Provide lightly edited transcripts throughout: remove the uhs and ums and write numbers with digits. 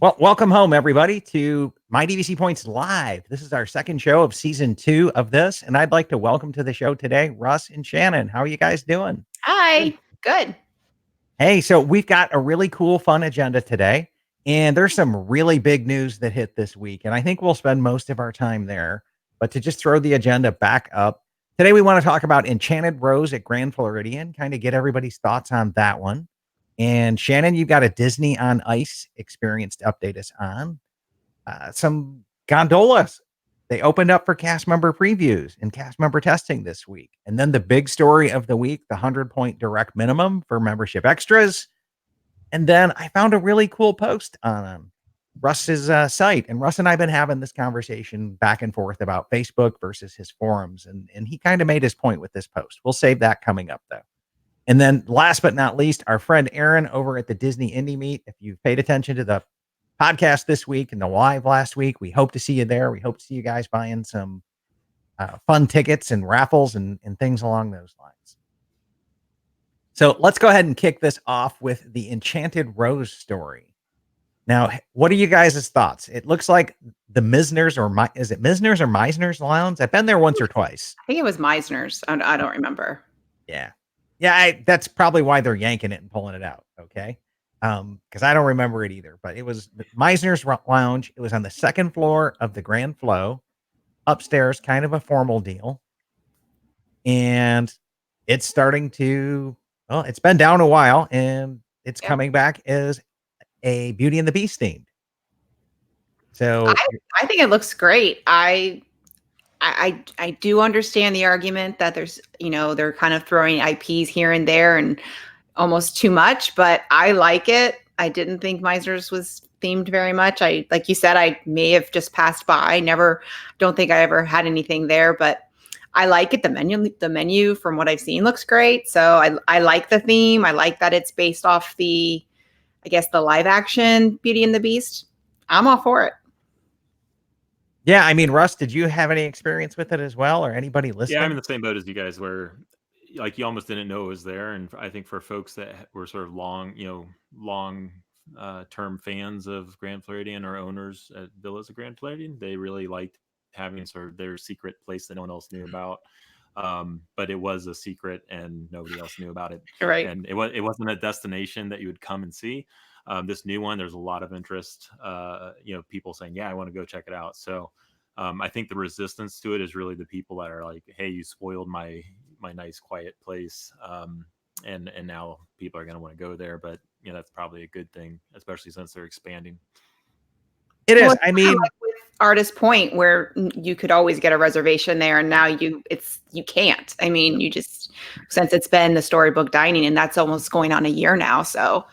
Well, welcome home, everybody, to My DVC Points Live. This is our second show of season 2 of this, and I'd like to welcome to the show today Russ and Shannon. How are you guys doing? Hi. Good. Hey, so we've got a really cool, fun agenda today, and there's some really big news that hit this week, and I think we'll spend most of our time there. But to just throw the agenda back up, today we want to talk about Enchanted Rose at Grand Floridian, kind of get everybody's thoughts on that one. And Shannon, you've got a Disney on Ice experience to update us on. Some gondolas. They opened up for cast member previews and cast member testing this week. And then the big story of the week, the 100-point direct minimum for membership extras. And then I found a really cool post on Russ's site. And Russ and I have been having this conversation back and forth about Facebook versus his forums. And he kind of made his point with this post. We'll save that coming up, though. And then last but not least, our friend Aaron over at the Disney Indy Meet. If you've paid attention to the podcast this week and the live last week, we hope to see you there. We hope to see you guys buying some fun tickets and raffles and things along those lines. So let's go ahead and kick this off with the Enchanted Rose story. Now, what are you guys' thoughts? It looks like the Misner's is it Misner's or Meisner's Lounge? I've been there once or twice. I think it was Meisner's. I don't remember. Yeah. That's probably why they're yanking it and pulling it out. Okay. Because I don't remember it either, but it was Meisner's Lounge. It was on the second floor of the Grand Flow, upstairs, kind of a formal deal. And it's starting to, well, it's been down a while and it's coming back as a Beauty and the Beast themed. So I think it looks great. I do understand the argument that there's, they're kind of throwing IPs here and there and almost too much, but I like it. I didn't think Meisner's was themed very much. Like you said, I may have just passed by. Don't think I ever had anything there, but I like it. The menu from what I've seen looks great. So I like the theme. I like that it's based off the live action Beauty and the Beast. I'm all for it. Yeah, I mean, Russ, did you have any experience with it as well, or anybody listening? Yeah, I'm in the same boat as you guys, where like you almost didn't know it was there, and I think for folks that were sort of long term fans of Grand Floridian or owners at Villas of Grand Floridian, they really liked having sort of their secret place that no one else knew about. But it was a secret, and nobody else knew about it. Right, and it wasn't a destination that you would come and see. This new one, there's a lot of interest. People saying, "Yeah, I want to go check it out." So. I think the resistance to it is really the people that are like, "Hey, you spoiled my nice quiet place," and now people are going to want to go there. But that's probably a good thing, especially since they're expanding. It is. I mean, like with Artist Point, where you could always get a reservation there, and now you can't. I mean, since it's been the storybook dining, and that's almost going on a year now, so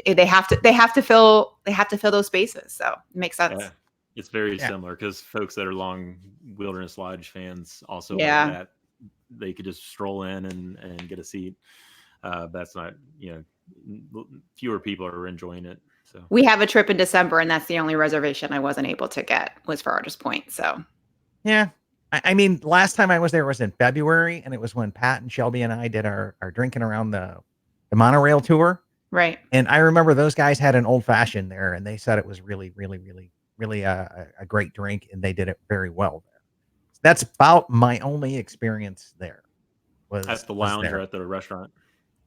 they have to fill those spaces. So it makes sense. Yeah. It's very similar because folks that are long Wilderness Lodge fans also like that. They could just stroll in and get a seat. That's not, fewer people are enjoying it. So we have a trip in December, and that's the only reservation I wasn't able to get was for Artist Point. So yeah, I mean, last time I was there was in February, and it was when Pat and Shelby and I did our drinking around the monorail tour. Right. And I remember those guys had an old fashioned there, and they said it was really, really, really, really a great drink, and they did it very well there. So that's about my only experience there. Was at the lounge or at the restaurant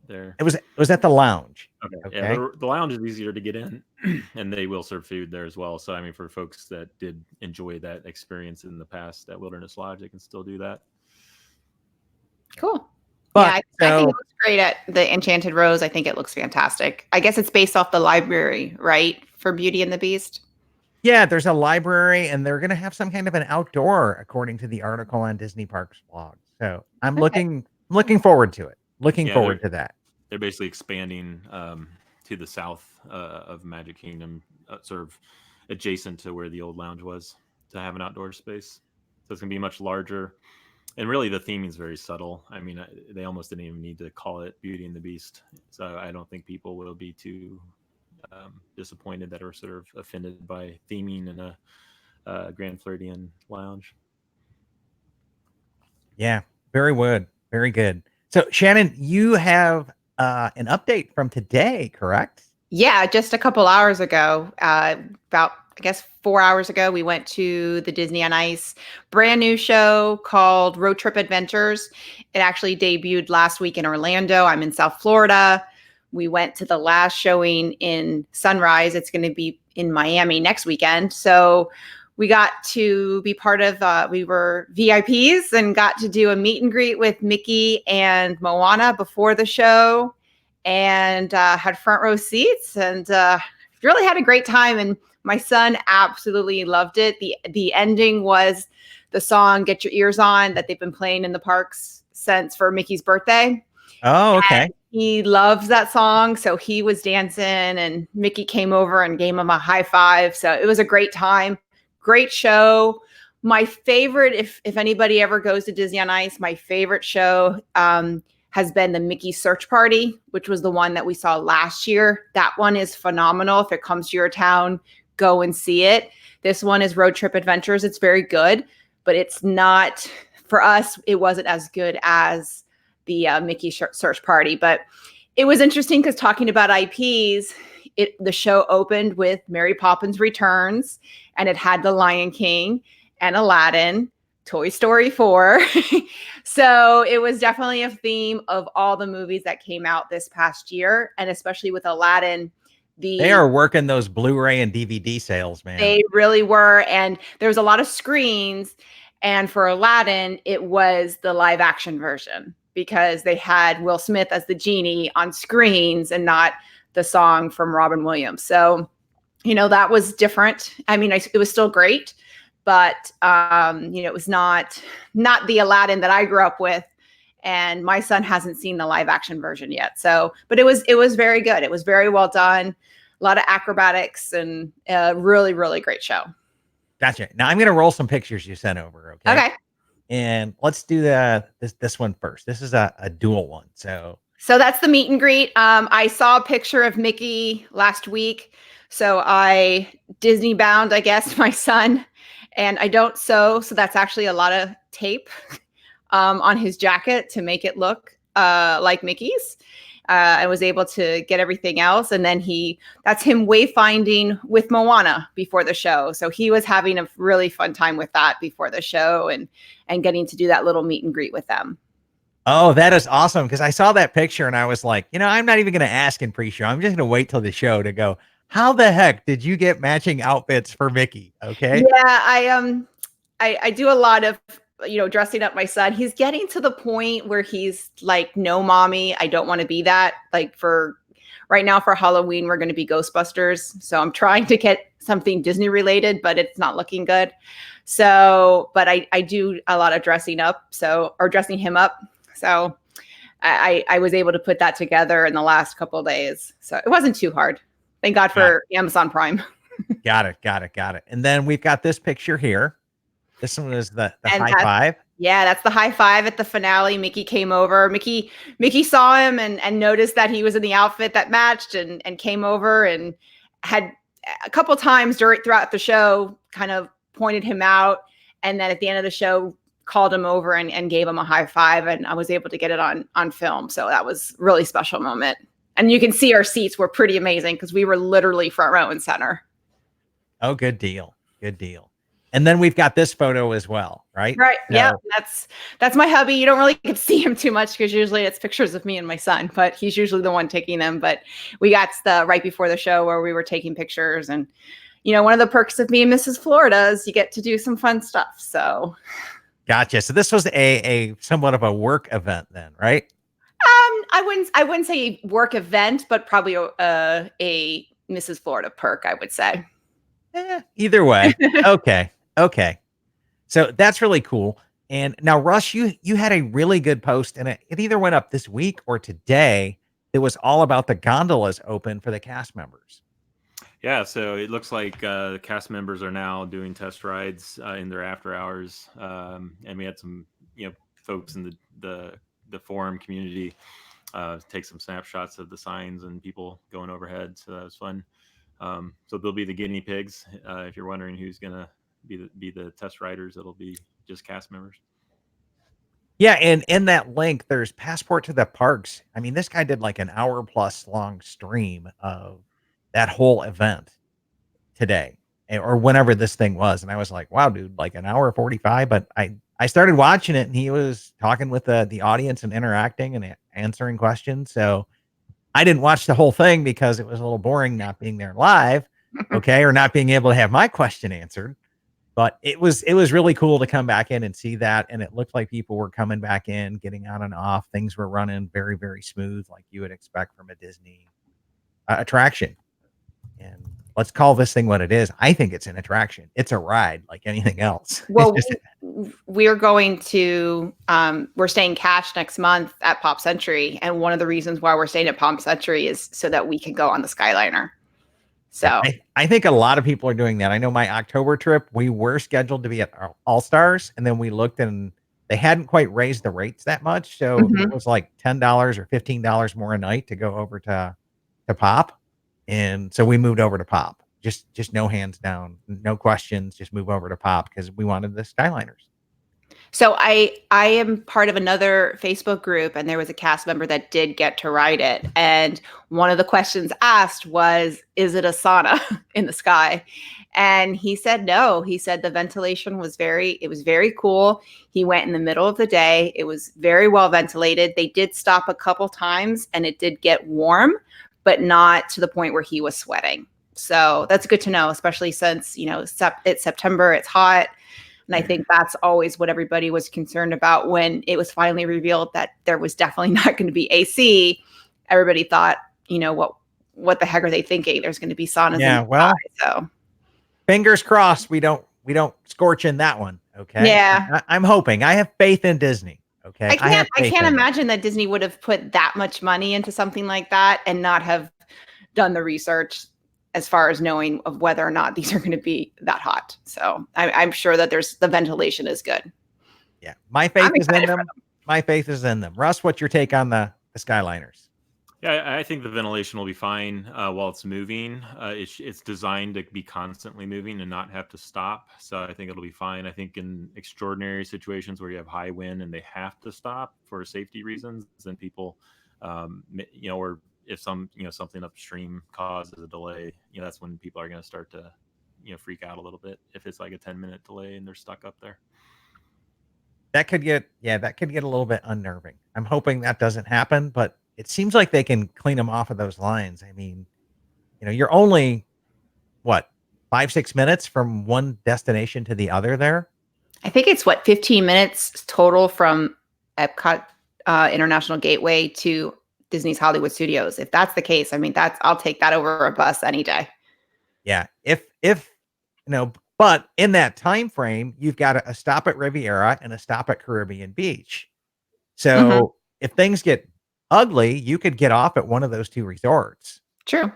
there? It was at the lounge. Okay. Yeah, the lounge is easier to get in, and they will serve food there as well. So I mean, for folks that did enjoy that experience in the past at Wilderness Lodge, they can still do that. Cool. But, I think it looks great at the Enchanted Rose. I think it looks fantastic. I guess it's based off the library, right, for Beauty and the Beast? Yeah, there's a library, and they're going to have some kind of an outdoor, according to the article on Disney Parks blog. So I'm looking forward to it. Looking forward to that. They're basically expanding to the south of Magic Kingdom, sort of adjacent to where the old lounge was, to have an outdoor space. So it's going to be much larger. And really, the theming is very subtle. I mean, they almost didn't even need to call it Beauty and the Beast. So I don't think people will be too disappointed that are sort of offended by theming in a Grand Floridian lounge. Yeah, very good. Very good. So, Shannon, you have an update from today, correct? Yeah, just a couple hours ago, about I guess 4 hours ago, we went to the Disney on Ice brand new show called Road Trip Adventures. It actually debuted last week in Orlando. I'm in South Florida. We went to the last showing in Sunrise. It's going to be in Miami next weekend. So we got to be part of, we were VIPs and got to do a meet and greet with Mickey and Moana before the show, and had front row seats, and really had a great time. And my son absolutely loved it. The ending was the song "Get Your Ears On" that they've been playing in the parks since for Mickey's birthday. Oh, okay. And he loves that song, so he was dancing, and Mickey came over and gave him a high five. So it was a great time, great show. My favorite, if anybody ever goes to Disney on Ice, my favorite show has been the Mickey Search Party, which was the one that we saw last year. That one is phenomenal. If it comes to your town, go and see it. This one is Road Trip Adventures. It's very good, but it's not, for us, it wasn't as good as the Mickey Search Party. But it was interesting because talking about IPs, the show opened with Mary Poppins Returns, and it had The Lion King and Aladdin, Toy Story 4. So it was definitely a theme of all the movies that came out this past year, and especially with Aladdin. They are working those Blu-ray and DVD sales, man. They really were, and there was a lot of screens. And for Aladdin, it was the live action version because they had Will Smith as the genie on screens and not the song from Robin Williams. So, that was different. I mean, it was still great, but it was not the Aladdin that I grew up with, and my son hasn't seen the live action version yet. So, but it was very good. It was very well done. A lot of acrobatics, and a really, really great show. Gotcha. Now I'm going to roll some pictures you sent over. Okay. Okay. And let's do this one first. This is a dual one. So that's the meet and greet. I saw a picture of Mickey last week. So I Disney bound, I guess, my son, and I don't sew. So that's actually a lot of tape on his jacket to make it look like Mickey's. I was able to get everything else. And then that's him wayfinding with Moana before the show. So he was having a really fun time with that before the show, and getting to do that little meet and greet with them. Oh, that is awesome. Because I saw that picture and I was like, I'm not even going to ask in pre-show. I'm just going to wait till the show to go, how the heck did you get matching outfits for Mickey? Okay. Yeah, I do a lot of dressing up my son. He's getting to the point where he's like, no, mommy, I don't want to be that. Like, for right now, for Halloween, we're going to be Ghostbusters. So I'm trying to get something Disney related, but it's not looking good. So, but I do a lot of dressing up, or dressing him up. So I was able to put that together in the last couple of days. So it wasn't too hard. Thank God for Amazon Prime. Got it. And then we've got this picture here. This one is the high five. Yeah, that's the high five at the finale. Mickey came over. Mickey saw him and noticed that he was in the outfit that matched, and came over, and had a couple times throughout the show kind of pointed him out. And then at the end of the show, called him over and gave him a high five. And I was able to get it on film. So that was a really special moment. And you can see our seats were pretty amazing because we were literally front row and center. Oh, good deal. And then we've got this photo as well, right? Right. So, yeah. That's my hubby. You don't really get to see him too much because usually it's pictures of me and my son, but he's usually the one taking them. But we got right before the show where we were taking pictures, and one of the perks of being Mrs. Florida is you get to do some fun stuff. So. Gotcha. So this was a somewhat of a work event then, right? I wouldn't say work event, but probably a Mrs. Florida perk, I would say. Either way. Okay. So that's really cool. And now, Russ, you had a really good post, and it either went up this week or today. It was all about the gondolas open for the cast members. Yeah, so it looks like the cast members are now doing test rides in their after hours, and we had some folks in the forum community take some snapshots of the signs and people going overhead. So that was fun. So they'll be the guinea pigs. If you're wondering who's gonna be the test riders, it'll be just cast members. Yeah, and in that link, there's Passport to the Parks. I mean, this guy did like an hour plus long stream of that whole event today or whenever this thing was. And I was like, wow, dude, like an hour 45. But I started watching it and he was talking with the audience and interacting and answering questions. So I didn't watch the whole thing because it was a little boring not being there live. Okay. Or not being able to have my question answered. But it was really cool to come back in and see that. And it looked like people were coming back in, getting on and off. Things were running very, very smooth, like you would expect from a Disney attraction. And let's call this thing what it is. I think it's an attraction. It's a ride like anything else. Well, we're going to we're staying cash next month at Pop Century, and one of the reasons why we're staying at Pop Century is so that we can go on the Skyliner. So I think a lot of people are doing that. I know my October trip, we were scheduled to be at All Stars, and then we looked and they hadn't quite raised the rates that much. So it was like $10 or $15 more a night to go over to Pop. And so we moved over to Pop. Just no hands down, no questions, just move over to Pop because we wanted the Skyliners. So I am part of another Facebook group, and there was a cast member that did get to ride it. And one of the questions asked was, is it a sauna in the sky? And he said no. He said the ventilation was very cool. He went in the middle of the day. It was very well ventilated. They did stop a couple times and it did get warm, but not to the point where he was sweating. So that's good to know, especially since, it's September, it's hot. And I think that's always what everybody was concerned about when it was finally revealed that there was definitely not going to be AC. Everybody thought, what the heck are they thinking? There's going to be saunas. Yeah, well, so fingers crossed we don't scorch in that one. Okay. Yeah. I'm hoping. I have faith in Disney. Okay. I can't imagine that Disney would have put that much money into something like that and not have done the research as far as knowing of whether or not these are going to be that hot. So I'm sure that the ventilation is good. Yeah. My faith is in them. My faith is in them. Russ, what's your take on the Skyliners? Yeah, I think the ventilation will be fine while it's moving. It's designed to be constantly moving and not have to stop. So I think it'll be fine. I think in extraordinary situations where you have high wind and they have to stop for safety reasons, then people, or if something upstream causes a delay, that's when people are going to start to, freak out a little bit. If it's like a 10-minute delay and they're stuck up there. That could get a little bit unnerving. I'm hoping that doesn't happen, but it seems like they can clean them off of those lines. I mean, you're only 5-6 minutes from one destination to the other there. I think it's 15 minutes total from Epcot International Gateway to Disney's Hollywood Studios. If that's the case, I mean, I'll take that over a bus any day. Yeah. But in that time frame, you've got a stop at Riviera and a stop at Caribbean Beach. So if things get ugly, you could get off at one of those two resorts. True.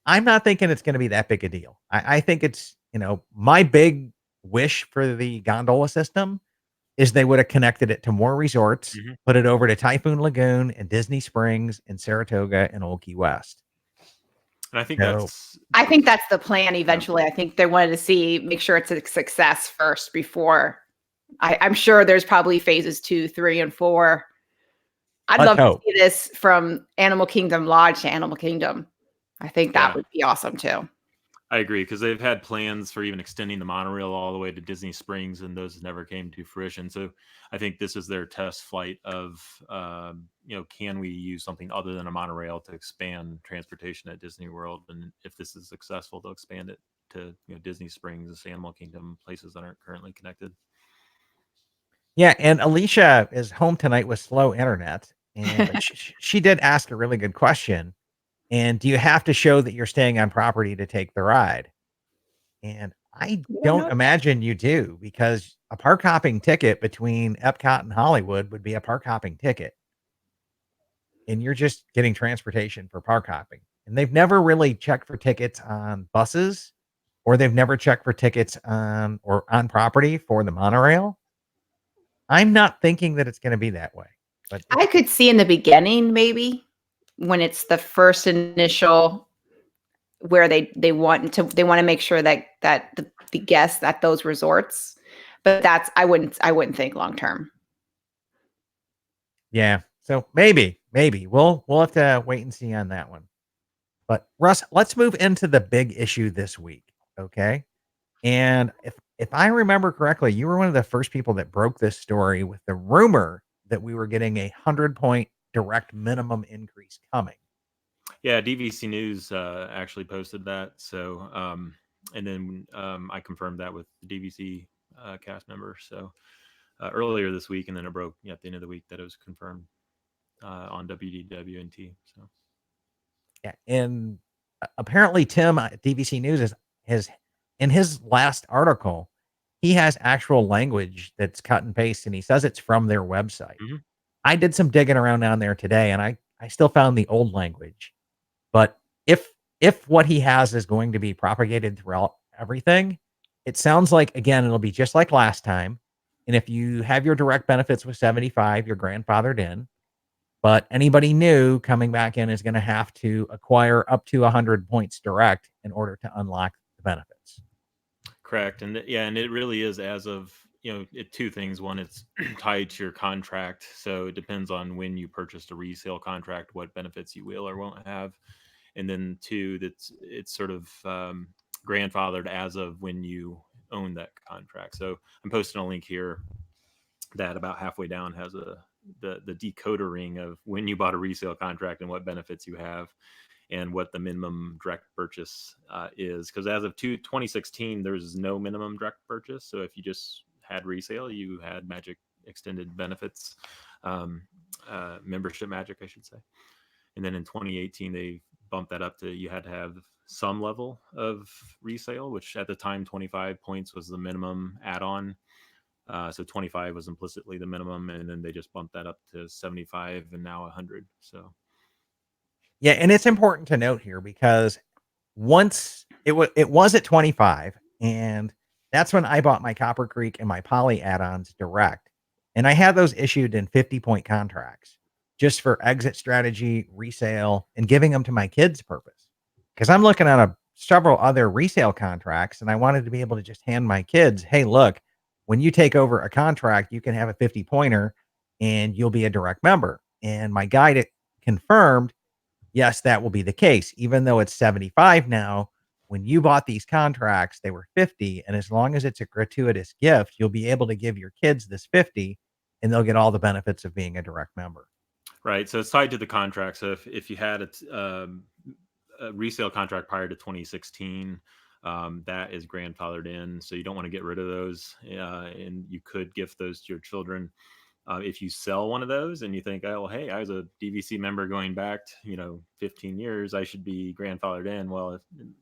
I'm not thinking it's going to be that big a deal. I think it's, my big wish for the gondola system is they would have connected it to more resorts, put it over to Typhoon Lagoon and Disney Springs and Saratoga and Old Key West. And I think that's the plan eventually. I think they wanted to make sure it's a success first before. I'm sure there's probably phases 2, 3, and 4. I'd love to see this from Animal Kingdom Lodge to Animal Kingdom. I think that would be awesome too. I agree, because they've had plans for even extending the monorail all the way to Disney Springs, and those never came to fruition. So I think this is their test flight of, can we use something other than a monorail to expand transportation at Disney World? And if this is successful, they'll expand it to Disney Springs, Animal Kingdom, places that aren't currently connected. Yeah, and Alicia is home tonight with slow internet, and she did ask a really good question. And do you have to show that you're staying on property to take the ride? And I don't imagine you do, because a park hopping ticket between Epcot and Hollywood would be a park hopping ticket. And you're just getting transportation for park hopping. And they've never really checked for tickets on buses, or they've never checked for tickets on property for the monorail. I'm not thinking that it's going to be that way. But I could see in the beginning, maybe, when it's the first initial where they want to make sure that the guests at those resorts, but I wouldn't think long term. Yeah. So maybe we'll have to wait and see on that one. But Russ, let's move into the big issue this week. Okay. And if I remember correctly, you were one of the first people that broke this story with the rumor that we were getting a 100-point direct minimum increase coming. Yeah, DVC News actually posted that. So, and then I confirmed that with the DVC cast member. So earlier this week, and then it broke at the end of the week that it was confirmed on WDWNT. So Yeah, and apparently Tim at DVC News has in his last article, he has actual language that's cut and paste, and he says it's from their website. Mhm. I did some digging around down there today, and I still found the old language. But if what he has is going to be propagated throughout everything, it sounds like again it'll be just like last time. And if you have your direct benefits with 75, you're grandfathered in. But anybody new coming back in is going to have to acquire up to 100 points direct in order to unlock the benefits. Correct. And yeah, and it really is as of, two things. One, it's tied to your contract. So it depends on when you purchased a resale contract, what benefits you will or won't have. And then two, it's sort of grandfathered as of when you own that contract. So I'm posting a link here that about halfway down has the decoder ring of when you bought a resale contract and what benefits you have and what the minimum direct purchase is. Because as of 2016, there's no minimum direct purchase. So if you just had resale, you had Magic extended benefits, membership Magic, I should say. And then in 2018, they bumped that up to you had to have some level of resale, which at the time 25 points was the minimum add-on. So 25 was implicitly the minimum, and then they just bumped that up to 75 and now 100. So Yeah, and it's important to note here because once it was at 25, and that's when I bought my Copper Creek and my Poly add-ons direct. And I had those issued in 50-point contracts just for exit strategy, resale, and giving them to my kids' purpose. Because I'm looking at several other resale contracts, and I wanted to be able to just hand my kids, hey, look, when you take over a contract, you can have a 50-pointer and you'll be a direct member. And my guide confirmed, yes, that will be the case. Even though it's 75 now, when you bought these contracts, they were 50. And as long as it's a gratuitous gift, you'll be able to give your kids this 50 and they'll get all the benefits of being a direct member. Right. So it's tied to the contract. So if you had a resale contract prior to 2016, that is grandfathered in. So you don't want to get rid of those. And you could gift those to your children. If you sell one of those and you think, oh, hey, I was a DVC member going back, 15 years, I should be grandfathered in. Well,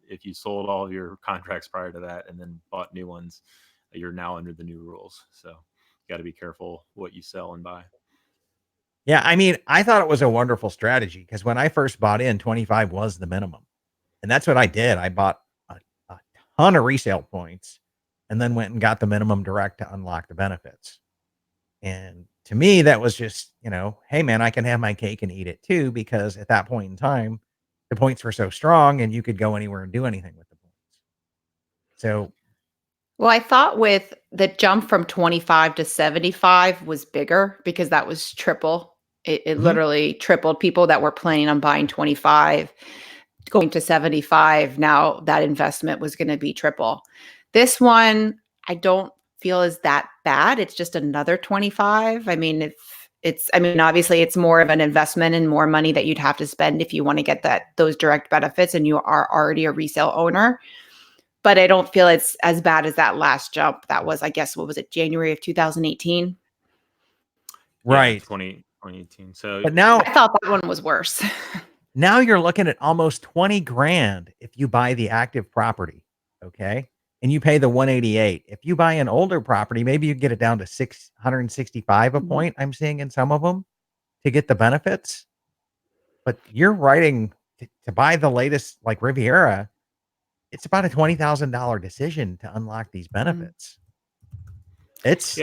if you sold all of your contracts prior to that and then bought new ones, you're now under the new rules. So you got to be careful what you sell and buy. Yeah, I mean, I thought it was a wonderful strategy because when I first bought in, 25 was the minimum. And that's what I did. I bought a ton of resale points and then went and got the minimum direct to unlock the benefits. And to me, that was just, hey, man, I can have my cake and eat it too, because at that point in time, the points were so strong and you could go anywhere and do anything with the points. So, Well, I thought with the jump from 25 to 75 was bigger because that was triple. It literally tripled people that were planning on buying 25 going to 75. Now that investment was going to be triple. This one, I don't feel is that bad. It's just another 25. I mean, obviously it's more of an investment and more money that you'd have to spend if you want to get those direct benefits and you are already a resale owner. But I don't feel it's as bad as that last jump. That was, I guess, what was it, January of 2018? Yeah, right. 2018. So But now I thought that one was worse. now you're looking at almost 20 grand if you buy the active property. Okay. And you pay the 188. If you buy an older property, maybe you get it down to 665 a point. I'm seeing in some of them to get the benefits. But you're writing to buy the latest like Riviera. It's about a $20,000 decision to unlock these benefits. It's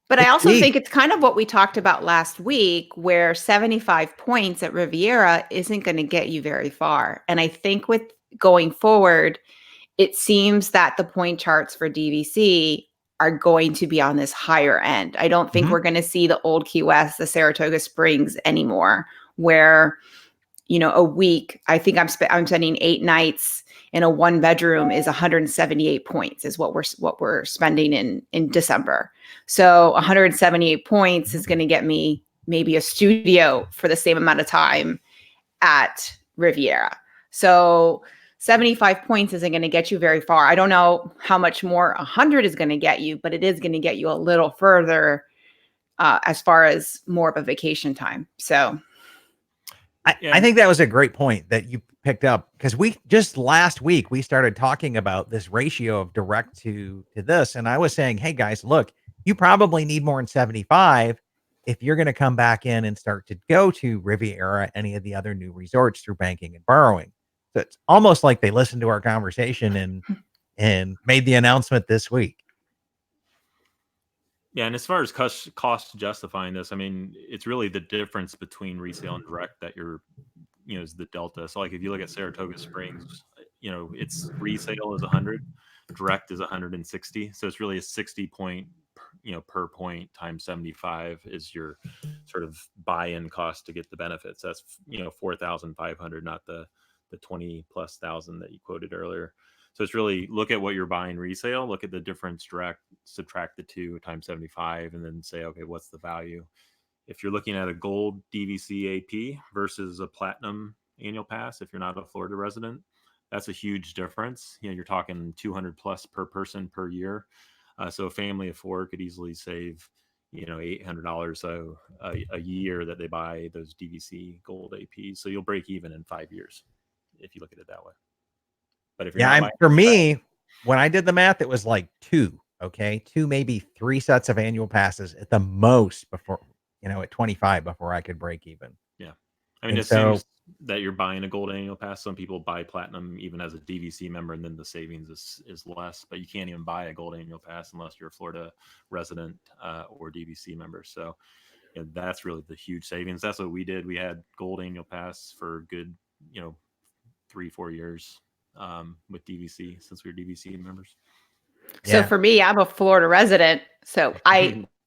But I also deep. think it's kind of what we talked about last week, where 75 points at Riviera isn't going to get you very far. And I think with going forward, it seems that the point charts for DVC are going to be on this higher end. I don't think we're going to see the old Key West, the Saratoga Springs anymore, where a week. I think I'm spending 8 nights in a 1-bedroom is 178 points is what we're spending in December. So 178 points is going to get me maybe a studio for the same amount of time at Riviera. So 75 points isn't going to get you very far. I don't know how much more 100 is going to get you, but it is going to get you a little further as far as more of a vacation time. So I think that was a great point that you picked up, because we just last week we started talking about this ratio of direct to this, and I was saying, hey guys, look, you probably need more than 75 if you're going to come back in and start to go to Riviera, any of the other new resorts through banking and borrowing. So it's almost like they listened to our conversation and made the announcement this week. Yeah, and as far as cost justifying this, I mean, it's really the difference between resale and direct that is the delta. So like if you look at Saratoga Springs, its resale is 100, direct is 160. So it's really a 60 point, per point times 75 is your sort of buy-in cost to get the benefits. That's 4,500, not the 20 plus thousand that you quoted earlier. So it's really look at what you're buying resale, look at the difference direct, subtract the 2 times 75, and then say, okay, what's the value? If you're looking at a gold DVC AP versus a platinum annual pass, if you're not a Florida resident, that's a huge difference. You're talking 200 plus per person per year. So a family of 4 could easily save, $800 a year that they buy those DVC gold APs. So you'll break even in 5 years if you look at it that way. But if you're for me, when I did the math, it was like 2, maybe 3 sets of annual passes at the most before, at 25 before I could break even. Yeah. I mean, it seems that you're buying a gold annual pass. Some people buy platinum even as a DVC member, and then the savings is less, but you can't even buy a gold annual pass unless you're a Florida resident or DVC member. So that's really the huge savings. That's what we did. We had gold annual pass for good, 3-4 years with DVC since we were DVC members. So for me, I'm a Florida resident. So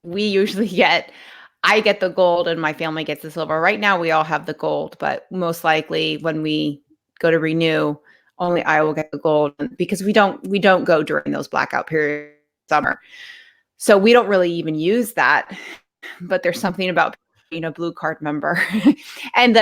we usually I get the gold and my family gets the silver. Right now we all have the gold, but most likely when we go to renew, only I will get the gold because we don't go during those blackout periods summer. So we don't really even use that. But there's something about being a blue card member. And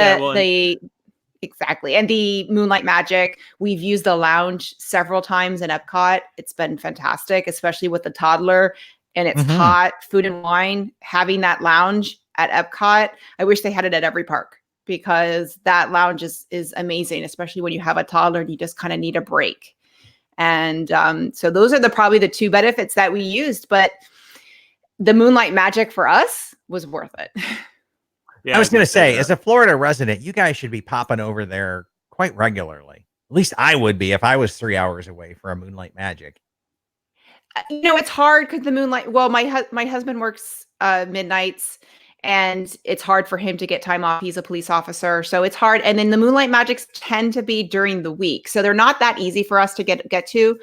exactly. And the Moonlight Magic, we've used the lounge several times in Epcot. It's been fantastic, especially with the toddler and it's hot, food and wine. Having that lounge at Epcot, I wish they had it at every park because that lounge is amazing, especially when you have a toddler and you just kind of need a break. And so those are probably the 2 benefits that we used. But the Moonlight Magic for us was worth it. Yeah, I was going to say, as a Florida resident, you guys should be popping over there quite regularly. At least I would be if I was 3 hours away for a Moonlight Magic. It's hard because the Moonlight. Well, my husband works midnights, and it's hard for him to get time off. He's a police officer, so it's hard. And then the Moonlight Magics tend to be during the week, so they're not that easy for us to get to.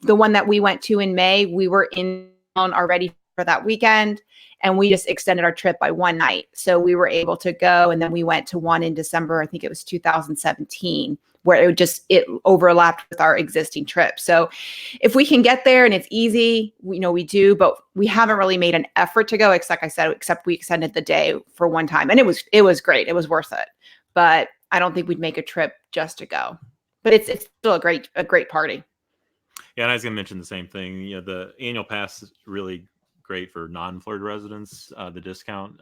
The one that we went to in May, we were in town already for that weekend. And we just extended our trip by 1 night. So we were able to go. And then we went to one in December, I think it was 2017, where it overlapped with our existing trip. So if we can get there and it's easy, we do, but we haven't really made an effort to go, except we extended the day for one time. And it was great. It was worth it. But I don't think we'd make a trip just to go. But it's still a great party. Yeah, and I was going to mention the same thing. The annual pass is really great for non-Florida residents, the discount.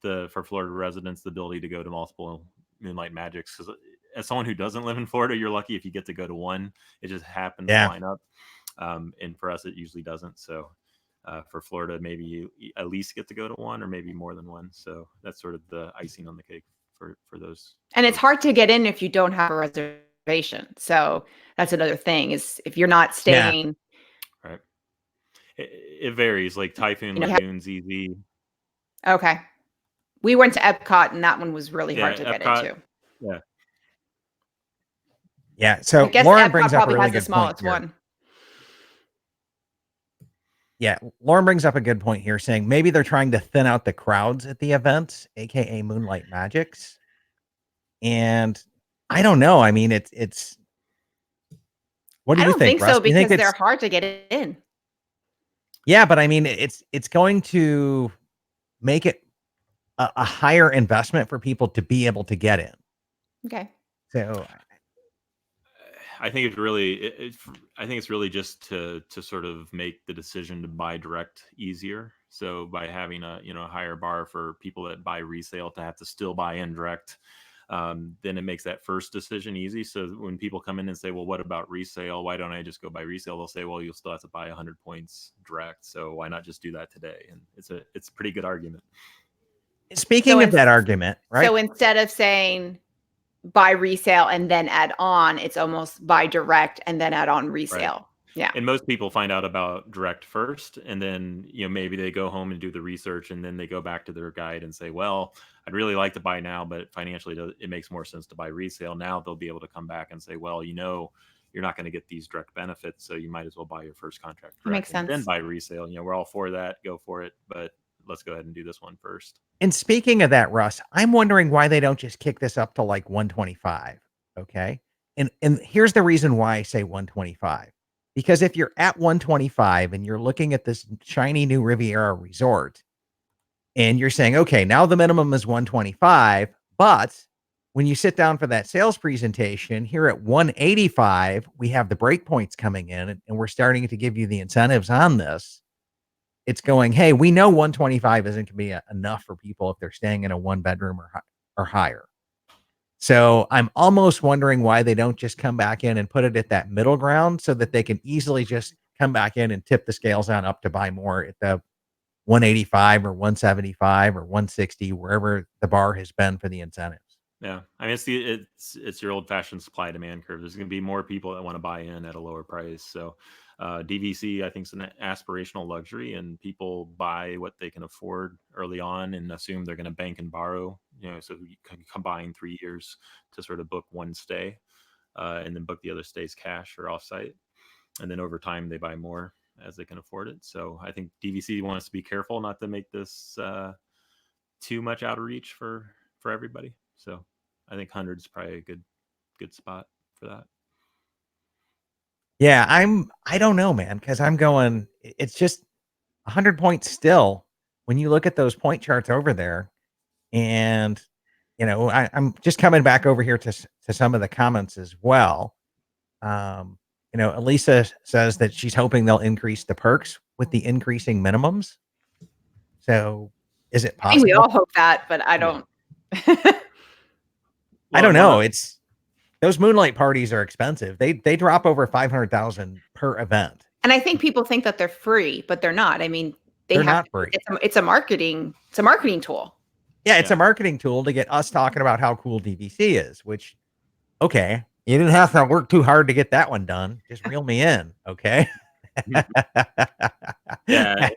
For Florida residents, the ability to go to multiple Moonlight Magics. Because as someone who doesn't live in Florida, you're lucky if you get to go to one. It just happens to line up. And for us, it usually doesn't. So for Florida, maybe you at least get to go to one or maybe more than one. So that's sort of the icing on the cake for those. And it's hard to get in if you don't have a reservation. So that's another thing is if you're not staying. Yeah. Right. It varies. Like Typhoon Lagoon's easy. Okay. We went to Epcot and that one was really hard to get into. Yeah. Yeah. So Lauren brings up a really good point here. Yeah, Lauren brings up a good point here, saying maybe they're trying to thin out the crowds at the events, aka Moonlight Magics. And I don't know. I mean, it's. What do I you don't think, think Russ? so Do you think because they're it's? hard to get in. Yeah, but I mean, it's going to make it a higher investment for people to be able to get in. Okay. So I think I think it's really just to sort of make the decision to buy direct easier. So by having a a higher bar for people that buy resale to have to still buy in direct, then it makes that first decision easy. So when people come in and say, "Well, what about resale? Why don't I just go buy resale?" They'll say, "Well, you'll still have to buy 100 points direct. So why not just do that today?" And it's a pretty good argument. speaking So, of that argument, right? so instead of saying buy resale and then add on, it's almost buy direct and then add on Right. resale. Yeah. And most people find out about direct first, and then maybe they go home and do the research, and then they go back to their guide and say, "Well, I'd really like to buy now, but financially, it makes more sense to buy resale." Now they'll be able to come back and say, "Well, you're not going to get these direct benefits, so you might as well buy your first contract That makes direct and then sense. buy resale." We're all for that. Go for it, but let's go ahead and do this one first. And speaking of that, Russ, I'm wondering why they don't just kick this up to like 125. Okay. And here's the reason why I say 125. Because if you're at 125 and you're looking at this shiny new Riviera resort and you're saying, okay, now the minimum is 125, but when you sit down for that sales presentation here at 185, we have the break points coming in and we're starting to give you the incentives on this. It's going, hey, we know 125 isn't going to be enough for people if they're staying in a one bedroom or higher. So I'm almost wondering why they don't just come back in and put it at that middle ground so that they can easily just come back in and tip the scales on up to buy more at the 185 or 175 or 160, wherever the bar has been for the incentives. Yeah, I mean it's your old fashioned supply demand curve. There's going to be more people that want to buy in at a lower price. So DVC I think is an aspirational luxury, and people buy what they can afford early on and assume they're going to bank and borrow. So you can combine 3 years to sort of book one stay, and then book the other stays cash or offsite, and then over time they buy more as they can afford it. So I think DVC wants to be careful not to make this too much out of reach for everybody. So I think 100 is probably a good spot for that. Yeah, I don't know, man, because I'm going, it's just 100 points still when you look at those point charts over there. And, I'm just coming back over here to some of the comments as well. Elisa says that she's hoping they'll increase the perks with the increasing minimums. So is it I think we possible? all hope that, but I don't. I don't know. It's those moonlight parties are expensive. They drop over 500,000 per event. And I think people think that they're free, but they're not. I mean, They're not free. It's a marketing tool. Yeah, it's a marketing tool to get us talking about how cool DVC is, which, okay, you didn't have to work too hard to get that one done. Just reel me in, okay? Yeah.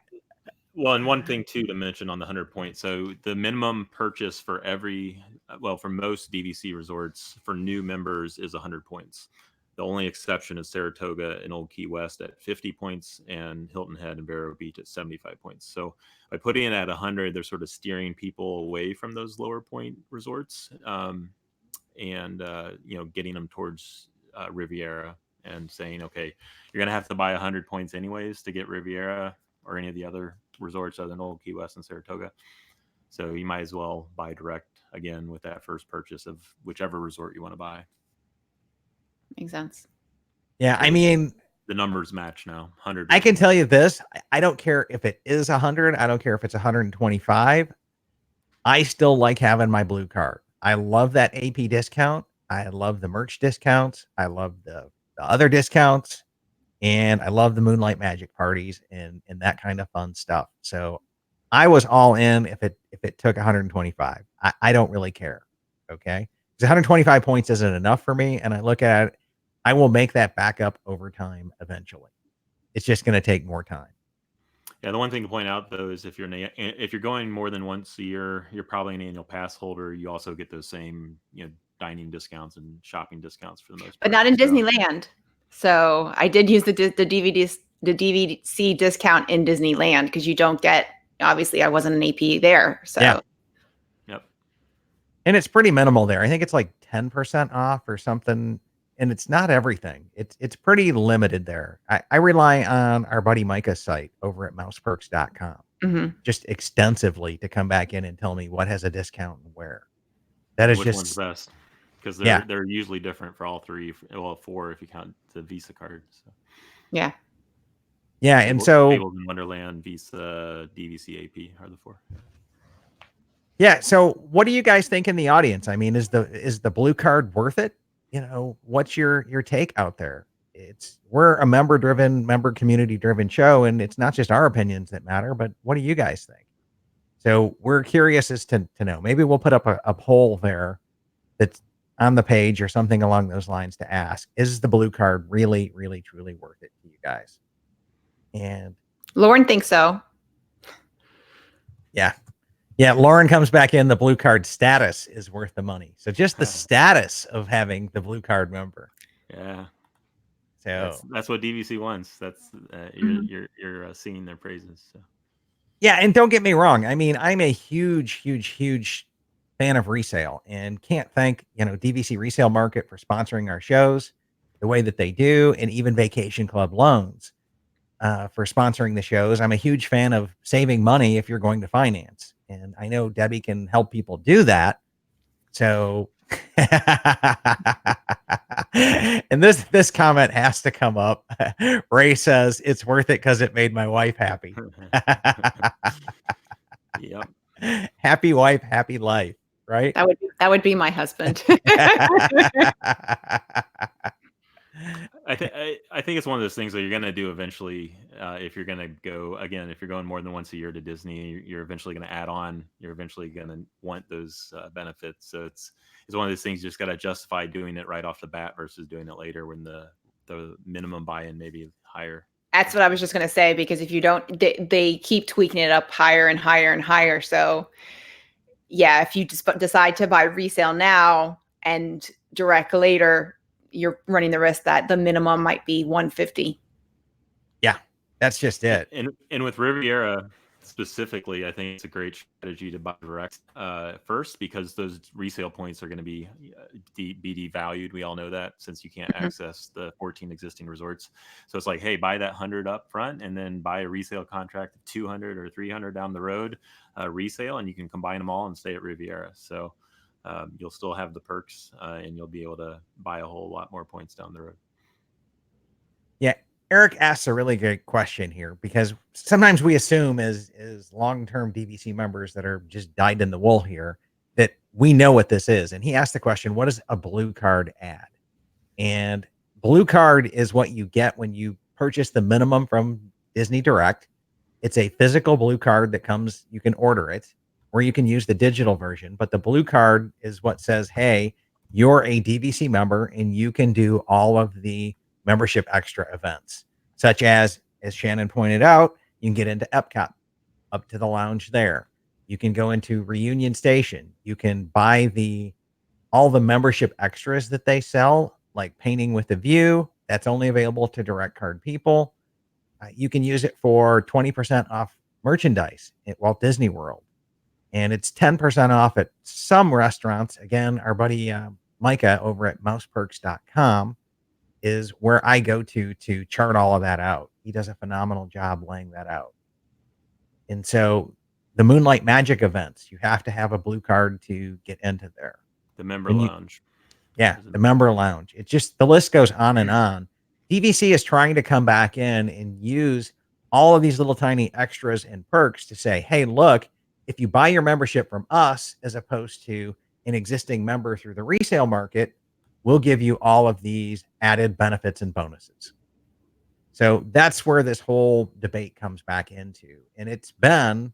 Well, and one thing too to mention on the 100 points. So the minimum purchase for for most DVC resorts for new members is 100 points. The only exception is Saratoga and Old Key West at 50 points and Hilton Head and Vero Beach at 75 points. So by putting it at 100, they're sort of steering people away from those lower point resorts, and getting them towards Riviera and saying, okay, you're going to have to buy 100 points anyways to get Riviera or any of the other resorts other than Old Key West and Saratoga. So you might as well buy direct again with that first purchase of whichever resort you want to buy. Makes sense. Yeah, I mean, the numbers match now. 100. I can tell you this. I don't care if it is 100. I don't care if it's 125. I still like having my blue card. I love that AP discount. I love the merch discounts. I love the other discounts. And I love the Moonlight Magic parties and that kind of fun stuff. So I was all in if it took 125. I don't really care. Okay. Because 125 points isn't enough for me. And I look at it, I will make that back up over time eventually. It's just going to take more time. Yeah, the one thing to point out though is if you're going more than once a year, you're probably an annual pass holder. You also get those same dining discounts and shopping discounts for the most part. But not in Disneyland. So I did use the DVC discount in Disneyland because you don't get. Obviously, I wasn't an AP there, so. Yeah. Yep. And it's pretty minimal there. I think it's like 10% off or something. And it's not everything. It's pretty limited there. I rely on our buddy Micah's site over at mouseperks.com Mhm. just extensively to come back in and tell me what has a discount and where. That And is which one's just, best? Because yeah. they're usually different for all three. Well, four if you count the Visa card. So. Yeah. Yeah. And so, Fables in Wonderland, Visa, DVC, AP are the four. yeah. So what do you guys think in the audience? I mean, is the blue card worth it? You know, what's your take out there? We're a member community driven show, and it's not just our opinions that matter, but what do you guys think? So we're curious as to know. Maybe we'll put up a poll there that's on the page or something along those lines to ask, is the blue card really, really, truly worth it to you guys? And Lauren thinks so. yeah. Yeah, Lauren comes back in. The blue card status is worth the money. So just the status of having the blue card member. Yeah. So that's what DVC wants. That's you're singing their praises. So. Yeah, and don't get me wrong. I mean, I'm a huge fan of resale, and can't thank DVC Resale Market for sponsoring our shows the way that they do, and even Vacation Club Loans for sponsoring the shows. I'm a huge fan of saving money if you're going to finance, and I know Debbie can help people do that. So, and this comment has to come up. Ray says it's worth it because it made my wife happy. Yep. Happy wife, happy life, right? That would be my husband. I think it's one of those things that you're going to do eventually. If you're going to go again, if you're going more than once a year to Disney, you're eventually going to add on. You're eventually going to want those benefits. So it's one of those things you just got to justify doing it right off the bat versus doing it later when the minimum buy-in may be higher. That's what I was just going to say, because if you don't, they keep tweaking it up higher and higher and higher. So yeah, if you just decide to buy resale now and direct later, you're running the risk that the minimum might be $150. Yeah, that's just it. And with Riviera specifically, I think it's a great strategy to buy direct first, because those resale points are going to be devalued. We all know that, since you can't access the 14 existing resorts. So it's like, hey, buy that 100 up front and then buy a resale contract of 200 or 300 down the road, resale, and you can combine them all and stay at Riviera. So you'll still have the perks and you'll be able to buy a whole lot more points down the road. Yeah. Eric asks a really great question here, because sometimes we assume as long-term DVC members that are just dyed in the wool here that we know what this is. And he asked the question, what does a blue card add? And blue card is what you get when you purchase the minimum from Disney Direct. It's a physical blue card that comes, you can order it, or you can use the digital version. But the blue card is what says, hey, you're a DVC member and you can do all of the membership extra events, such as Shannon pointed out, you can get into Epcot, up to the lounge there. You can go into Reunion Station. You can buy all the membership extras that they sell, like Painting with a View. That's only available to direct card people. You can use it for 20% off merchandise at Walt Disney World. And it's 10% off at some restaurants. Again, our buddy Micah over at mouseperks.com is where I go to chart all of that out. He does a phenomenal job laying that out. And so the Moonlight Magic events, you have to have a blue card to get into there. The member lounge. Yeah, the member lounge. It's just, the list goes on and on. DVC is trying to come back in and use all of these little tiny extras and perks to say, hey, look, if you buy your membership from us as opposed to an existing member through the resale market, we'll give you all of these added benefits and bonuses. So that's where this whole debate comes back into. And it's been,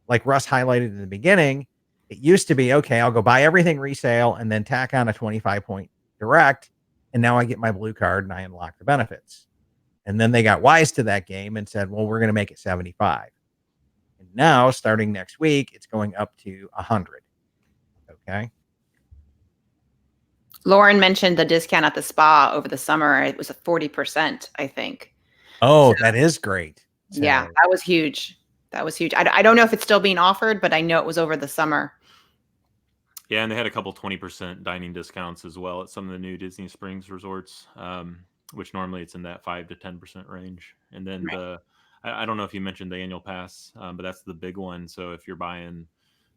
like Russ highlighted in the beginning, it used to be, okay, I'll go buy everything resale and then tack on a 25-point direct. And now I get my blue card and I unlock the benefits. And then they got wise to that game and said, well, we're going to make it 75. And now, starting next week, it's going up to 100. Okay. Lauren mentioned the discount at the spa over the summer. It was a 40%, I think. Oh, so, that is great. So, yeah, that was huge. That was huge. I don't know if it's still being offered, but I know it was over the summer. Yeah, and they had a couple 20% dining discounts as well at some of the new Disney Springs resorts, which normally it's in that 5 to 10% range. And then Right. I don't know if you mentioned the annual pass, but that's the big one. So if you're buying,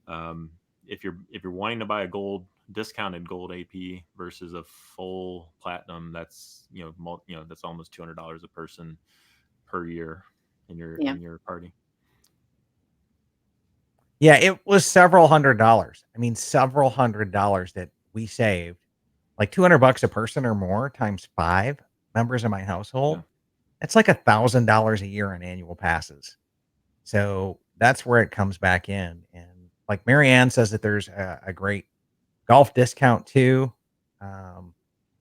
um, if you're wanting to buy a discounted gold AP versus a full platinum, that's that's almost $200 a person per year Yeah. in your party. Yeah, it was several $100s. I mean, several $100s that we saved, like $200 a person or more times 5 members of my Yeah, household. It's like $1,000 a year on annual passes. So that's where it comes back in. And like Marianne says that there's a great golf discount too. Um,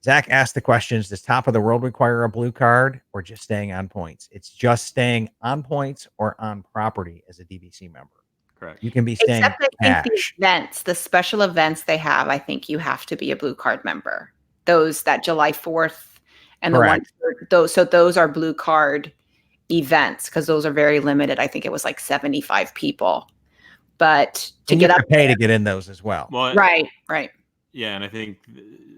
Zach asked the questions: does Top of the World require a blue card or just staying on points? It's just staying on points or on property as a DVC member. correct. You can be staying Except I think the cash. events, the special events they have, I think you have to be a blue card member. Those that July 4th and the one Correct. those are blue card events because those are very limited. I think it was like 75 people. But to And you get have up to pay there, to get in those as well. Well, right. yeah, and I think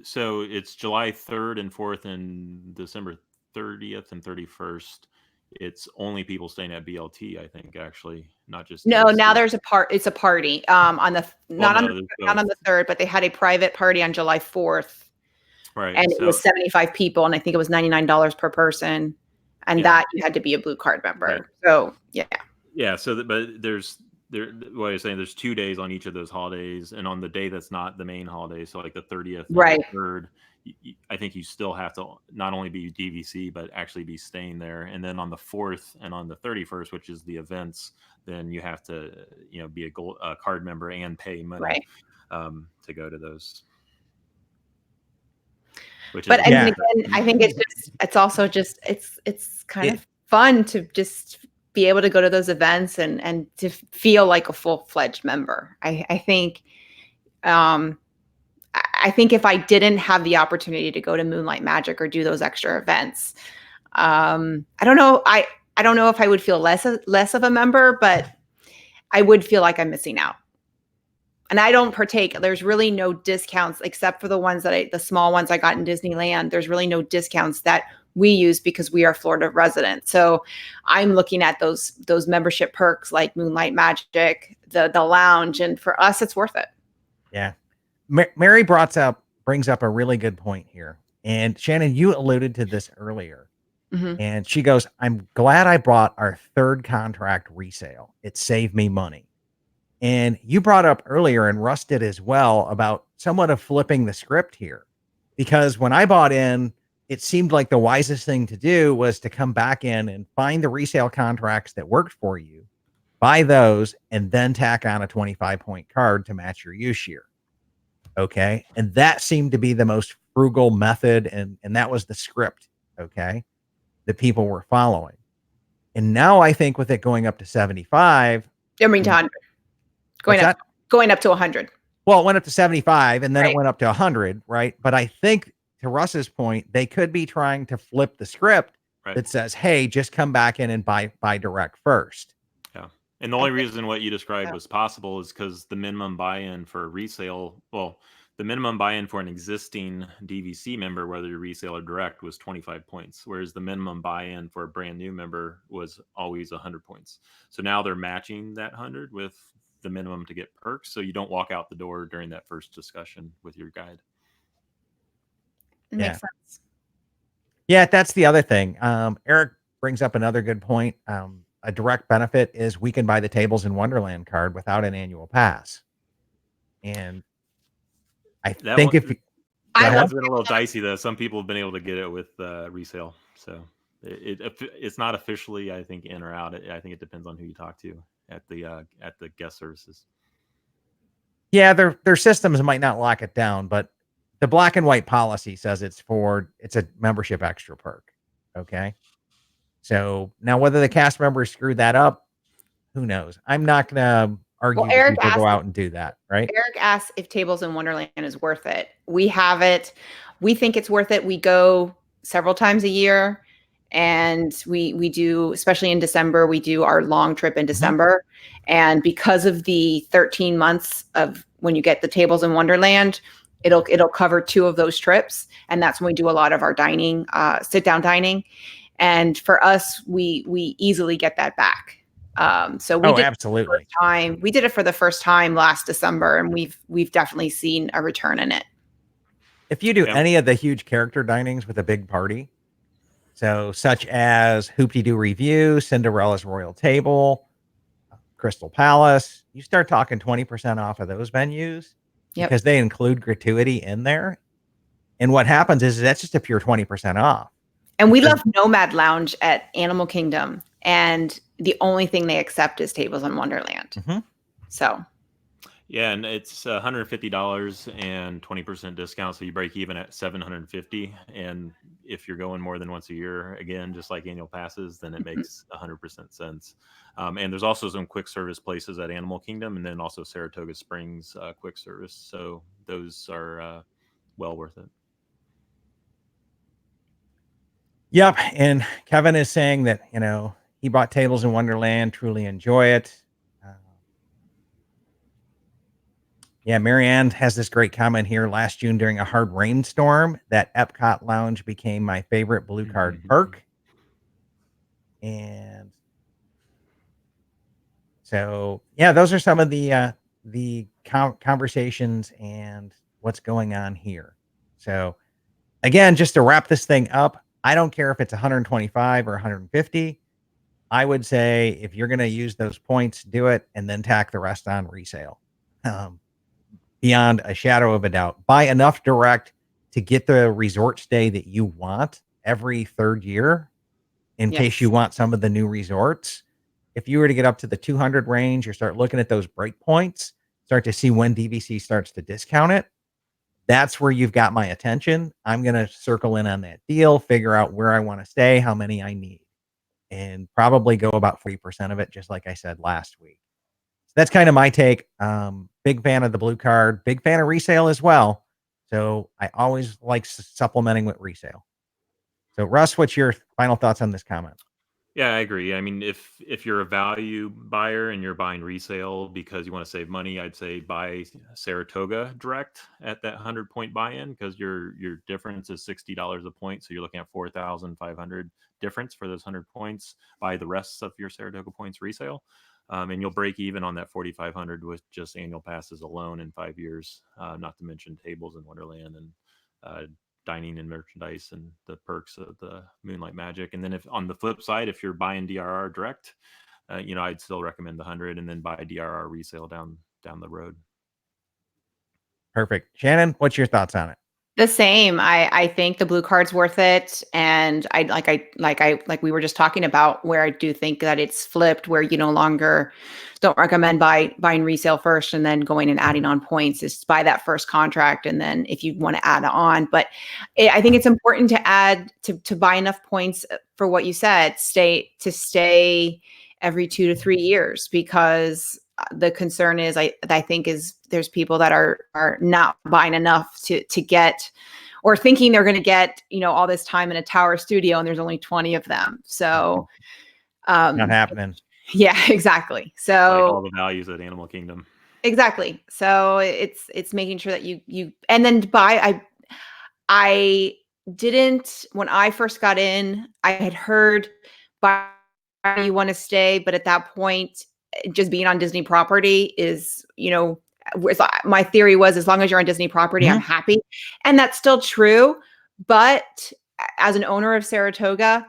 so. It's July 3rd and 4th and December 30th and 31st. It's only people staying at BLT, I think, actually, not just No, now DVC. there's it's a party. On the Well, not on no, the there's not on both. the 3rd, but they had a private party on July 4th Right. and it So, was 75 people and I think it was $99 per person. And yeah, that you had to be a blue card right. member. So yeah. Yeah. So, but what I was saying, there's 2 days on each of those holidays, and on the day that's not the main holiday, so like the 30th and the Right. 3rd, I think you still have to not only be DVC but actually be staying there. And then on the 4th and on the 31st, which is the events, then you have to be a card member and pay money Right. to go to those. Which But is I mean, Yeah. again, I think it's also just, it's kind of fun to just be able to go to those events and to feel like a full-fledged member. I think, I think if I didn't have the opportunity to go to Moonlight Magic or do those extra events, I don't know. I don't know if I would feel less of a member, but I would feel like I'm missing out. And I don't partake. There's really no discounts except for the small ones I got in Disneyland. There's really no discounts that we use because we are Florida residents. So I'm looking at those membership perks like Moonlight Magic, the lounge, and for us, it's worth it. Yeah. Mary brings up a really good point here. And Shannon, you alluded to this earlier. Mhm. And she goes, I'm glad I bought our 3rd contract resale. It saved me money. And you brought up earlier, and Russ did as well, about somewhat of flipping the script here. Because when I bought in, it seemed like the wisest thing to do was to come back in and find the resale contracts that worked for you, buy those, and then tack on a 25-point card to match your use year. Okay. And that seemed to be the most frugal method. And that was the script. Okay. That people were following. And now I think with it going up to 75, I mean, to 100. Going up to 100. Well, it went up to 75 and then Right. it went up to 100. Right. But I think to Russ's point, they could be trying to flip the script right. that says, hey, just come back in and buy direct first. Yeah. And the only reason what you described was possible is because the minimum buy-in for a resale, the minimum buy-in for an existing DVC member, whether you resale or direct, was 25 points, whereas the minimum buy-in for a brand new member was always 100 points. So now they're matching that 100 with the minimum to get perks, so you don't walk out the door during that first discussion with your guide. It makes sense. Yeah, that's the other thing. Eric brings up another good point. A direct benefit is we can buy the Tables in Wonderland card without an annual pass. And I think if that's been a little dicey though. Some people have been able to get it with resale, so it's not officially, I think, in or out. I think it depends on who you talk to at the guest services. Yeah, their systems might not lock it down, but the black and white policy says it's a membership extra perk. Okay. So now whether the cast members screwed that up, who knows? I'm not going to argue that people go out and do that, right? Eric asked if Tables in Wonderland is worth it. We have it. We think it's worth it. We go several times a year, and we do, especially in December, we do our long trip in December. And because of the 13 months of when you get the tables in Wonderland, it'll cover 2 of those trips, and that's when we do a lot of our dining, sit down dining. And for us, we easily get that back. So we did absolutely. we did it for the first time last December, and we've definitely seen a return in it. If you do any of the huge character dinings with a big party, so such as Hoop-Dee-Doo Review, Cinderella's Royal Table, Crystal Palace, you start talking 20% off of those venues because they include gratuity in there. And what happens is that's just a pure 20% off. And we love Nomad Lounge at Animal Kingdom, and the only thing they accept is tables in Wonderland. So yeah, and it's $150 and 20% discount, so you break even at $750. And if you're going more than once a year, again, just like annual passes, then it makes 100% sense. And there's also some quick service places at Animal Kingdom, and then also Saratoga Springs quick service. So those are well worth it. Yep. And Kevin is saying that, he bought tables in Wonderland, truly enjoy it. Yeah, Marianne has this great comment here. Last June, during a hard rainstorm, that Epcot Lounge became my favorite Blue Card perk. And so, yeah, those are some of the conversations and what's going on here. So, again, just to wrap this thing up, I don't care if it's 125 or 150. I would say if you're going to use those points, do it, and then tack the rest on resale. Beyond a shadow of a doubt, buy enough direct to get the resort stay that you want every third year in case you want some of the new resorts. If you were to get up to the 200 range or start looking at those break points, start to see when DVC starts to discount it, that's where you've got my attention. I'm going to circle in on that deal, figure out where I want to stay, how many I need, and probably go about 40% of it, just like I said last week. So that's kind of my take. Big fan of the Blue Card, big fan of resale as well. So I always like supplementing with resale. So Russ, what's your final thoughts on this comment? Yeah, I agree. I mean, if you're a value buyer and you're buying resale because you want to save money, I'd say buy Saratoga direct at that 100-point buy-in, because your difference is $60 a point, so you're looking at 4,500 difference for those 100 points. Buy the rest of your Saratoga points resale, and you'll break even on that 4,500 with just annual passes alone in 5 years. Not to mention tables in Wonderland and dining and merchandise and the perks of the Moonlight Magic. And then if on the flip side, if you're buying DRR direct, I'd still recommend the 100 and then buy DRR resale down the road. Perfect. Shannon, what's your thoughts on it? The same. I think the Blue Card's worth it, and like we were just talking about, where I do think that it's flipped, where you no longer don't recommend buying resale first and then going and adding on points. Is buy that first contract, and then if you want to add on. But I think it's important to add to buy enough points for what you said. Stay every 2 to 3 years, because the concern is I think there's people that are not buying enough to get, or thinking they're going to get, all this time in a tower studio, and there's only 20 of them. So not happening. Yeah, exactly. So like all the values at Animal Kingdom. Exactly. So it's making sure that you and then I didn't, when I first got in, I had heard buy you want to stay, but at that point, just being on Disney property is, my theory was, as long as you're on Disney property, I'm happy. And that's still true. But as an owner of Saratoga,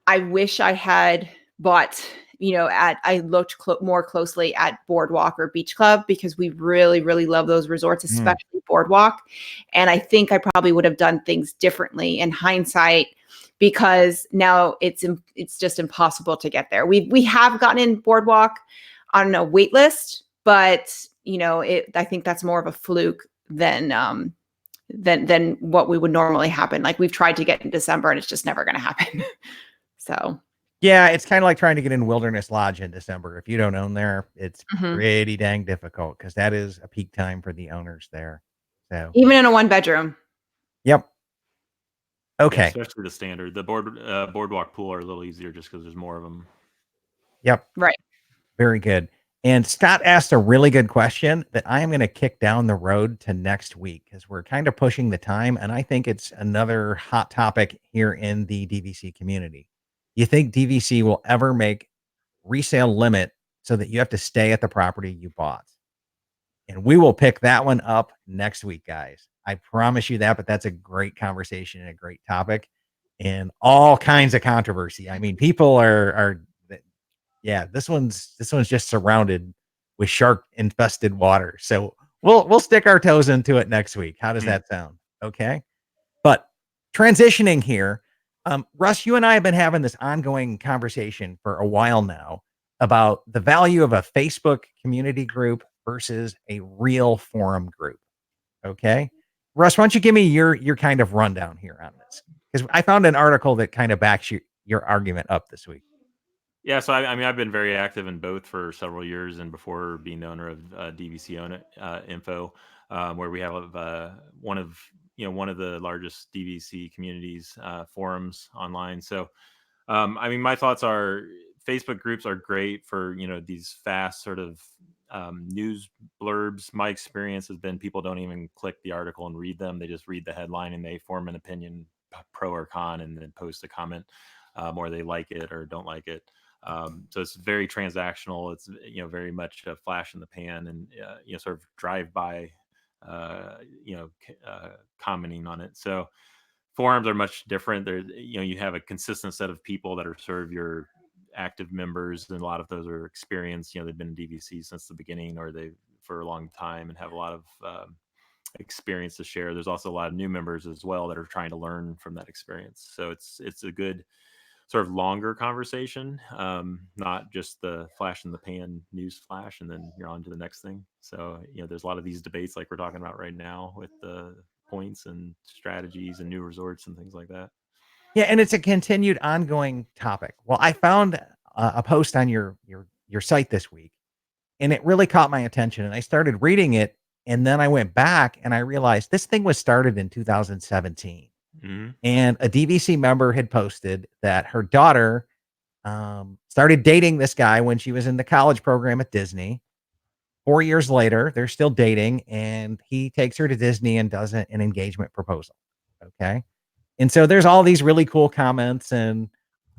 I wish I had bought, I looked more closely at Boardwalk or Beach Club, because we really, really love those resorts, especially Boardwalk. And I think I probably would have done things differently in hindsight, because now it's just impossible to get there. We have gotten in Boardwalk on a wait list, but I think that's more of a fluke than what we would normally happen. Like, we've tried to get in December and it's just never going to happen. So yeah, it's kind of like trying to get in Wilderness Lodge in December. If you don't own there, it's pretty dang difficult, because that is a peak time for the owners there. So even in a 1-bedroom. Yep. Okay. Yeah, especially the standard. The Boardwalk pool are a little easier just because there's more of them. Yep. Right. Very good. And Scott asked a really good question that I am going to kick down the road to next week because we're kind of pushing the time. And I think it's another hot topic here in the DVC community. You think DVC will ever make resale limit so that you have to stay at the property you bought? And we will pick that one up next week, guys. I promise you that, but that's a great conversation and a great topic and all kinds of controversy. I mean, people are yeah, this one's just surrounded with shark infested water. So we'll stick our toes into it next week. How does that sound? Okay. But transitioning here, Russ, you and I have been having this ongoing conversation for a while now about the value of a Facebook community group versus a real forum group. Okay. Russ, why don't you give me your kind of rundown here on this? Because I found an article that kind of backs your argument up this week. Yeah, so I mean, I've been very active in both for several years, and before being the owner of DVC Info, where we have one of the largest DVC communities forums online. So, I mean, my thoughts are Facebook groups are great for these fast sort of news blurbs. My experience has been people don't even click the article and read them; they just read the headline and they form an opinion, pro or con, and then post a comment, or they like it or don't like it. So it's very transactional. It's very much a flash in the pan and sort of drive by, commenting on it. So forums are much different. There, you have a consistent set of people that are sort of your active members, and a lot of those are experienced. They've been in DVC since the beginning, or they for a long time and have a lot of experience to share. There's also a lot of new members as well that are trying to learn from that experience. So it's a good sort of longer conversation, not just the flash in the pan news flash and then you're on to the next thing. So, there's a lot of these debates like we're talking about right now with the points and strategies and new resorts and things like that. Yeah, and it's a continued ongoing topic. Well, I found a post on your site this week, and it really caught my attention. And I started reading it, and then I went back and I realized this thing was started in 2017. Hmm. And a DVC member had posted that her daughter started dating this guy when she was in the college program at Disney. 4 years later, they're still dating, and he takes her to Disney and does an engagement proposal. Okay. And so there's all these really cool comments. And,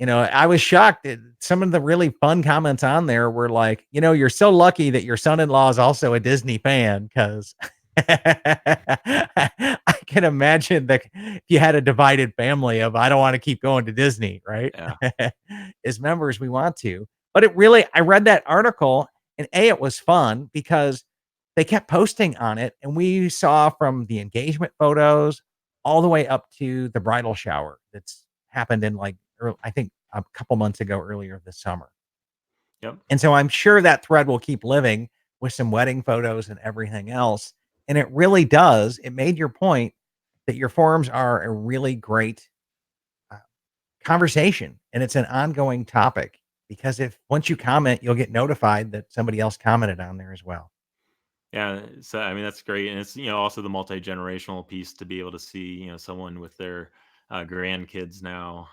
I was shocked that some of the really fun comments on there were like, you're so lucky that your son in law is also a Disney fan because I can imagine that if you had a divided family of, I don't want to keep going to Disney, right? Yeah. As members, we want to. But I read that article and it was fun because they kept posting on it. And we saw from the engagement photos all the way up to the bridal shower that's happened in I think a couple months ago, earlier this summer. Yep. And so I'm sure that thread will keep living with some wedding photos and everything else. And it really does. It made your point that your forums are a really great uh, conversation and it's an ongoing topic because if once you comment, you'll get notified that somebody else commented on there as well. Yeah, so I mean that's great, and it's also the multi generational piece to be able to see someone with their grandkids now,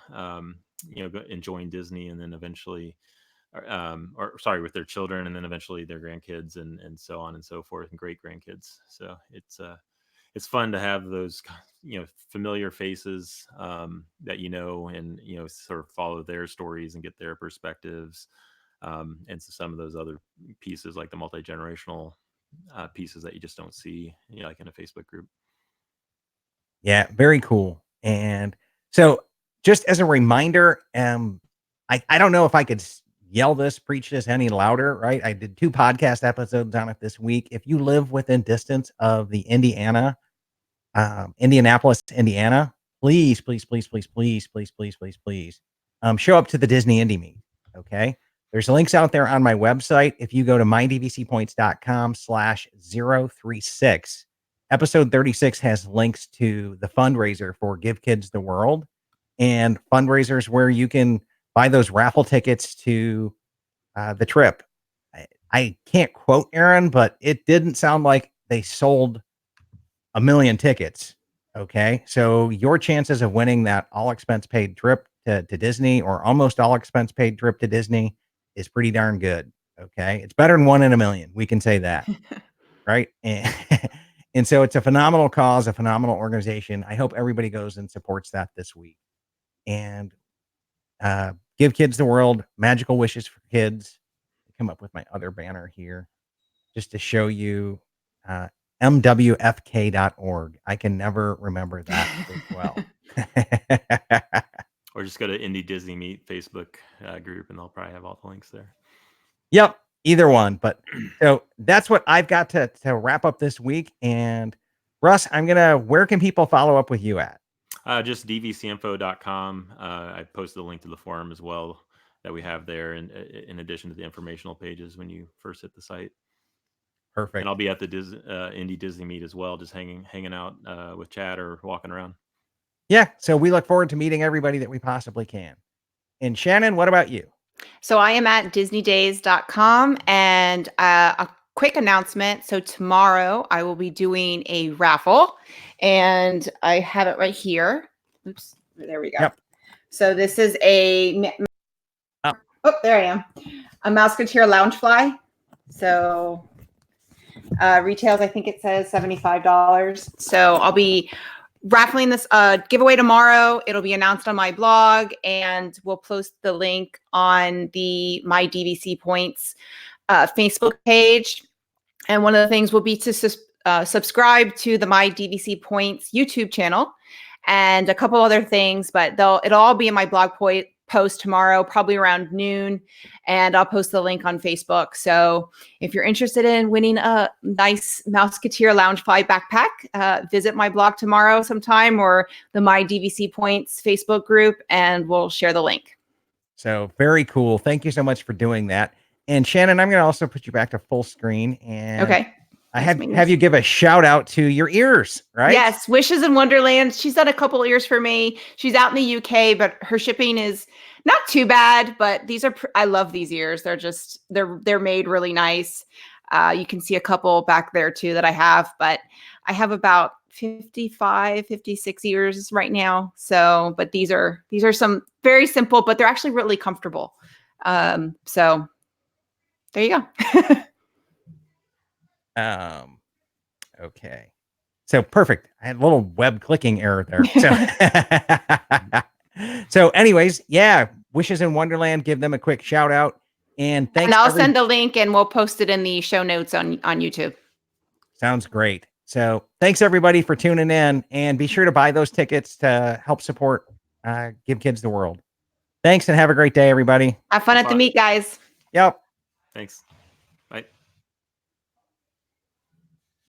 enjoying Disney, and then eventually, or sorry, with their children, and then eventually their grandkids, and so on and so forth, and great grandkids. So it's fun to have those familiar faces that and sort of follow their stories and get their perspectives, and so some of those other pieces like the multi generational pieces that you just don't see, like in a Facebook group. Yeah, very cool. And so just as a reminder, I don't know if I could preach this any louder, right? I did 2 podcast episodes on it this week. If you live within distance of the Indianapolis, Indiana, please, please, please, please, please, please, please, please, please, show up to the Disney Indy meet. Okay. There's links out there on my website. If you go to mydvcpoints.com/036, episode 36 has links to the fundraiser for Give Kids the World and fundraisers where you can buy those raffle tickets to the trip. I can't quote Aaron, but it didn't sound like they sold a million tickets. Okay. So your chances of winning that all expense paid trip to Disney or almost all expense paid trip to Disney is pretty darn good. Okay. It's better than 1 in a million. We can say that. Right. And so it's a phenomenal cause, a phenomenal organization. I hope everybody goes and supports that this week. And give kids the world, magical wishes for kids. Come up with my other banner here just to show you mwfk.org. I can never remember that as well. Or just go to Indy Disney Meet Facebook group, and they'll probably have all the links there. Yep, either one. But so that's what I've got to wrap up this week. And Russ, where can people follow up with you at? Just dvcinfo.com. I posted a link to the forum as well that we have there, in addition to the informational pages when you first hit the site. Perfect. And I'll be at the Indy Disney Meet as well, just hanging out with Chad or walking around. Yeah, so we look forward to meeting everybody that we possibly can. And Shannon, what about you? So I am at disneydays.com, and a quick announcement. So tomorrow I will be doing a raffle, and I have it right here. Oops, there we go. Yep. So this is there I am. A Mouseketeer Loungefly. So retails, I think it says $75. So I'll be raffling this giveaway tomorrow. It'll be announced on my blog, and we'll post the link on the My DVC Points Facebook page. And one of the things will be to subscribe to the My DVC Points YouTube channel, and a couple other things, but it'll all be in my blog post tomorrow, probably around noon, and I'll post the link on Facebook. So if you're interested in winning a nice Mouseketeer Loungefly backpack, visit my blog tomorrow sometime, or the My DVC Points Facebook group, and we'll share the link. So very cool. Thank you so much for doing that. And Shannon, I'm going to also put you back to full screen. And okay. I have you give a shout out to your ears, right? Yes, Wishes in Wonderland. She's done a couple ears for me. She's out in the UK, but her shipping is not too bad. But these are I love these ears. They're made really nice. You can see a couple back there too that I have, but I have about 55, 56 ears right now. So, but these are some very simple, but they're actually really comfortable. So there you go. Okay. So perfect. I had a little web clicking error there. So anyways, yeah, Wishes in Wonderland, give them a quick shout out. And thanks. And I'll send the link, and we'll post it in the show notes on YouTube. Sounds great. So thanks everybody for tuning in, and be sure to buy those tickets to help support Give Kids the World. Thanks, and have a great day, everybody. Have fun at the meet, guys. Yep. Thanks.